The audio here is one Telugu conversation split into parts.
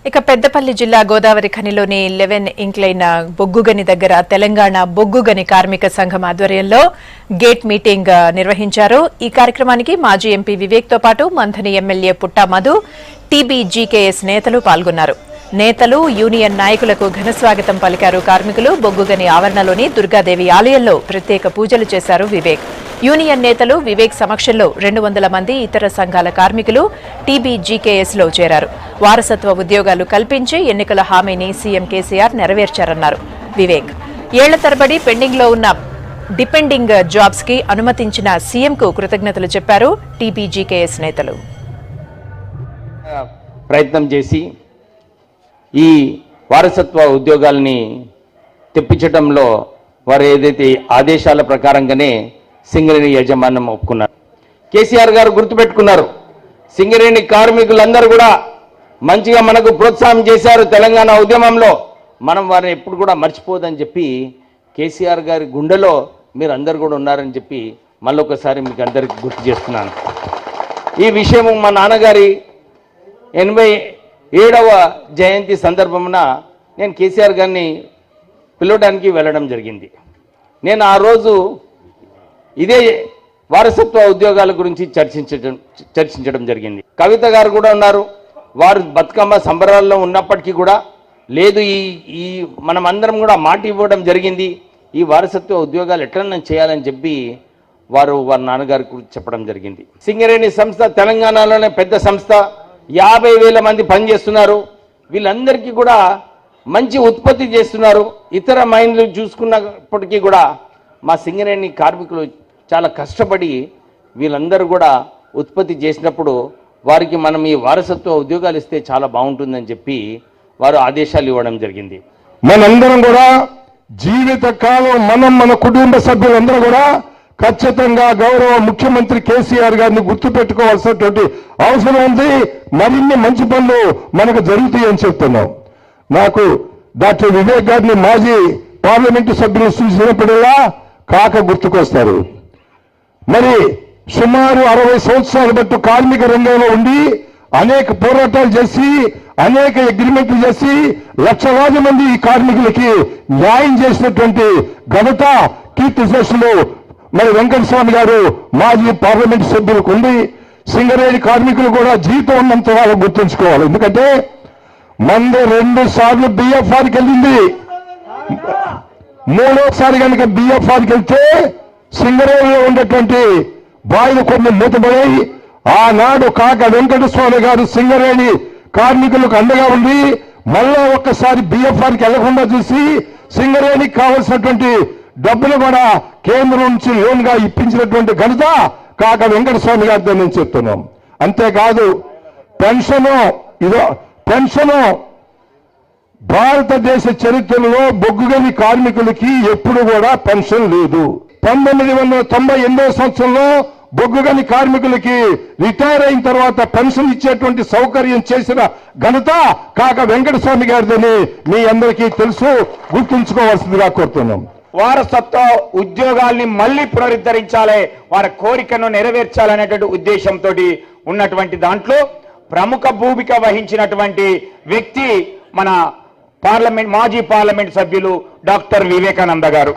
ఇక పెద్దపల్లి జిల్లా గోదావరి ఖనిలోని 11 ఇంక్లైన్ బొగ్గుగని దగ్గర తెలంగాణ బొగ్గుగని కార్మిక సంఘం ఆధ్వర్యంలో గేట్ మీటింగ్ నిర్వహించారు. ఈ కార్యక్రమానికి మాజీ ఎంపీ వివేక్ తో పాటు మంథని ఎమ్మెల్యే పుట్టా మధు, టీబీజీకేఎస్ నేతలు పాల్గొన్నారు. నేతలు, యూనియన్ నాయకులకు ఘనస్వాగతం పలికారు. కార్మికులు బొగ్గుగని ఆవరణలోని దుర్గాదేవి ఆలయంలో ప్రత్యేక పూజలు చేశారు. యూనియన్ నేతలు వివేక్ సమక్షంలో 200 మంది ఇతర సంఘాల కార్మికులు టీబీజీకేఎస్ లో చేరారు. వారసత్వ ఉద్యోగాలు కల్పించి ఎన్నికల హామీని సీఎం కేసీఆర్ నెరవేర్చారన్నారు వివేక్. ఏళ్ల తరబడి పెండింగ్ లో ఉన్న డిపెండింగ్ జాబ్స్ కి అనుమతించిన సీఎంకు కృతజ్ఞతలు చెప్పారు టీబీజీకేఎస్ నేతలు. ప్రయత్నం చేసి ఈ వారసత్వ ఉద్యోగాల్ని తెప్పించడంలో వారు ఏదైతే ఆదేశాల ప్రకారంగానే సింగరేణి యాజమాన్యం ఒప్పుకున్నారు. కేసీఆర్ గారు గుర్తుపెట్టుకున్నారు. సింగరేణి కార్మికులందరూ కూడా మంచిగా మనకు ప్రోత్సాహం చేశారు. తెలంగాణ ఉద్యమంలో మనం వారిని ఎప్పుడు కూడా మర్చిపోదని చెప్పి కేసీఆర్ గారి గుండెలో మీరు అందరు కూడా ఉన్నారని చెప్పి మళ్ళొకసారి మీకు అందరికి గుర్తు చేస్తున్నాను. ఈ విషయము మా నాన్నగారి 87వ జయంతి సందర్భమున నేను కేసీఆర్ గారిని పిలవడానికి వెళ్ళడం జరిగింది. నేను ఆ రోజు ఇదే వారసత్వ ఉద్యోగాల గురించి చర్చించడం జరిగింది. కవిత గారు కూడా ఉన్నారు. వారు బతుకమ్మ సంబరాల్లో ఉన్నప్పటికీ కూడా లేదు, ఈ మనం అందరం కూడా మాట ఇవ్వడం జరిగింది, ఈ వారసత్వ ఉద్యోగాలు ఎట్లన్నా చేయాలని చెప్పి వారి నాన్నగారి గురించి చెప్పడం జరిగింది. సింగరేణి సంస్థ తెలంగాణలోనే పెద్ద సంస్థ, 50,000 మంది పనిచేస్తున్నారు. వీళ్ళందరికీ కూడా మంచి ఉత్పత్తి చేస్తున్నారు. ఇతర మైన్లు చూసుకున్నప్పటికీ కూడా మా సింగరేణి కార్మికులు చాలా కష్టపడి వీళ్ళందరూ కూడా ఉత్పత్తి చేసినప్పుడు వారికి మనం ఈ వారసత్వ ఉద్యోగాలు ఇస్తే చాలా బాగుంటుందని చెప్పి వారు ఆదేశాలు ఇవ్వడం జరిగింది. మనందరం కూడా జీవితకాలం మన కుటుంబ సభ్యులందరూ కూడా ఖచ్చితంగా గౌరవ ముఖ్యమంత్రి కేసీఆర్ గారిని గుర్తుపెట్టుకోవాల్సినటువంటి అవసరం ఉంది. మరిన్ని మంచి పనులు మనకు జరుగుతాయని చెప్తున్నాం. నాకు డాక్టర్ వివేక్ గారిని మాజీ పార్లమెంటు సభ్యులు చూసినప్పుడల్లా కాక గుర్తుకొస్తారు. మరి సుమారు 60 సంవత్సరాల బట్టి కార్మిక రంగంలో ఉండి అనేక పోరాటాలు చేసి అనేక అగ్రిమెంట్లు చేసి లక్షలాది మంది ఈ కార్మికులకి న్యాయం చేసినటువంటి ఘనత కీర్తిశేషులు మరి వెంకటస్వామి గారు మాజీ పార్లమెంటు సభ్యులకు ఉంది. సింగరేణి కార్మికులు కూడా జీవితం ఉన్నంత వాళ్ళు గుర్తుంచుకోవాలి. ఎందుకంటే మంది 2 సార్లు బిఎఫ్ఆర్కి వెళ్ళింది. 3వసారి కనుక బిఎఫ్ఆర్కి వెళ్తే సింగరేణిలో ఉండేటువంటి బాయిలు కొన్ని మూతపడాయి. ఆనాడు కాక వెంకటస్వామి గారు సింగరేణి కార్మికులకు అండగా ఉంది. మళ్ళా ఒక్కసారి బిఎఫ్ఆర్కి వెళ్లకుండా చూసి సింగరేణికి కావలసినటువంటి డబ్బులు కూడా కేంద్రం నుంచి లోన్గా ఇప్పించినటువంటి ఘనత కాక వెంకటస్వామి గారితో నేను చెప్తున్నాం. అంతేకాదు పెన్షను భారతదేశ చరిత్రలో బొగ్గుగని కార్మికులకి ఎప్పుడు కూడా పెన్షన్ లేదు. 1998వ సంవత్సరంలో బొగ్గుగని కార్మికులకి రిటైర్ అయిన తర్వాత పెన్షన్ ఇచ్చేటువంటి సౌకర్యం చేసిన ఘనత కాక వెంకటస్వామి గారిదని మీ అందరికీ తెలుసు, గుర్తుంచుకోవాల్సిందిగా కోరుతున్నాం. వారసత్వ ఉద్యోగాల్ని మళ్లీ పునరుద్ధరించాలి, వారి కోరికను నెరవేర్చాలనేటువంటి ఉద్దేశంతో ఉన్నటువంటి దాంట్లో ప్రముఖ భూమిక వహించినటువంటి వ్యక్తి మన మాజీ పార్లమెంట్ సభ్యులు డాక్టర్ వివేకానంద గారు.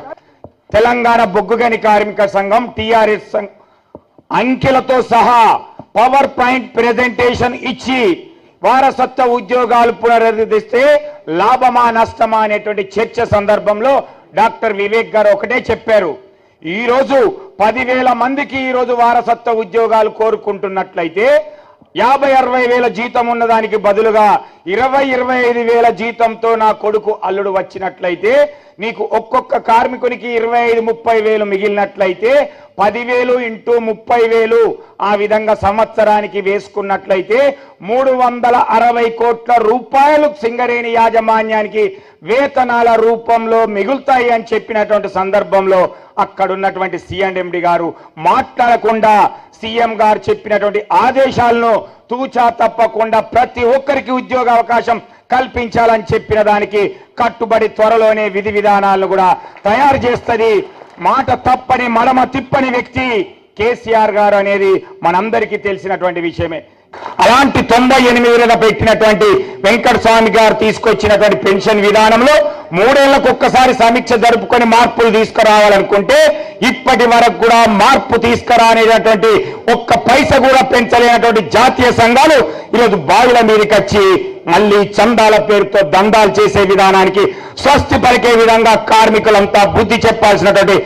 తెలంగాణ బొగ్గుగని కార్మిక సంఘం టిఆర్ఎస్ అంకెలతో సహా పవర్ పాయింట్ ప్రెజెంటేషన్ ఇచ్చి వారసత్వ ఉద్యోగాలు పునరుద్ధరిస్తే లాభమా నష్టమా అనేటువంటి చర్చ సందర్భంలో డాక్టర్ వివేక్ గారు ఒకటే చెప్పారు. ఈరోజు 10,000 మందికి ఈరోజు వారసత్వ ఉద్యోగాలు కోరుకుంటున్నట్లయితే 50-60 వేల జీతం ఉన్నదానికి బదులుగా 20-25 వేల జీతంతో నా కొడుకు అల్లుడు వచ్చినట్లయితే నీకు ఒక్కొక్క కార్మికునికి 25-30 వేలు మిగిలినట్లయితే 10,000 ఇంటూ 30,000 ఆ విధంగా సంవత్సరానికి వేసుకున్నట్లయితే 360 కోట్ల రూపాయలు సింగరేణి యాజమాన్యానికి వేతనాల రూపంలో మిగులుతాయి అని చెప్పినటువంటి సందర్భంలో అక్కడున్నటువంటి సిఎండి గారు మాట్లాడకుండా సీఎం గారు చెప్పినటువంటి ఆదేశాలను తూచా తప్పకుండా ప్రతి ఒక్కరికి ఉద్యోగ అవకాశం కల్పించాలని చెప్పిన దానికి కట్టుబడి త్వరలోనే విధి విధానాలను కూడా తయారు చేస్తుంది. మాట తప్పని మడమ తిప్పని వ్యక్తి కేసీఆర్ గారు అనేది మనందరికీ తెలిసినటువంటి విషయమే. అలాంటి 98 పెట్టినటువంటి వెంకట స్వామి గారు తీసుకొచ్చినటువంటి పెన్షన్ విధానంలో 3 ఏళ్లకు ఒక్కసారి సమీక్ష జరుపుకొని మార్పులు తీసుకురావాలనుకుంటే ఇప్పటి వరకు కూడా మార్పు తీసుకురానేటటువంటి ఒక్క పైస కూడా పెంచలేనటువంటి జాతీయ సంఘాలు ఈరోజు బావిల మీదకి వచ్చి మళ్ళీ చందాల పేరుతో దందాలు చేసే విధానానికి స్వస్తి పలికే విధంగా కార్మికులంతా బుద్ధి చెప్పాల్సినటువంటి